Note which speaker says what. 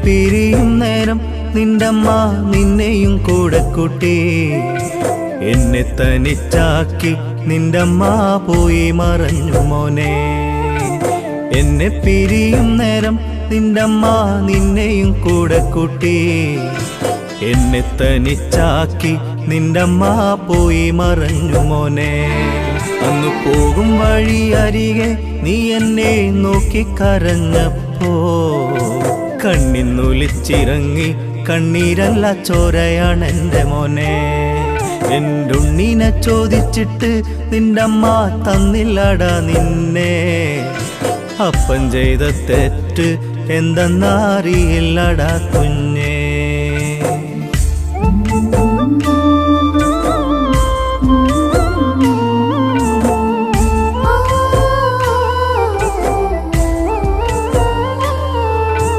Speaker 1: പിരിയും നേരം നിന്റമ്മ നിന്നെയും കൂടെ കൂട്ടി. എന്നെ തനിച്ചാക്കി നിന്റമ്മ പോയി മറഞ്ഞു മോനെ. എന്നെ പിരിയും നേരം നിന്റമ്മ നിന്നെയും കൂടെ കൂട്ടി. എന്നെ തനിച്ചാക്കി നിന്റമ്മ പോയി മറഞ്ഞു മോനെ. അന്നു പോകും വഴി അരികെ നീ എന്നെ നോക്കി കരഞ്ഞപ്പോ കണ്ണിന്നൊലിച്ചിറങ്ങി കണ്ണീരല്ല ചോരയാണെൻ്റെ മോനെ. എൻ്റെ ഉണ്ണീനെ ചോദിച്ചിട്ട് നിന്റമ്മ തന്നില്ലടാ നിന്നെ. അപ്പൻ ചെയ്ത തെറ്റ് എന്തെന്നറിയില്ലടാ കുഞ്ഞേ.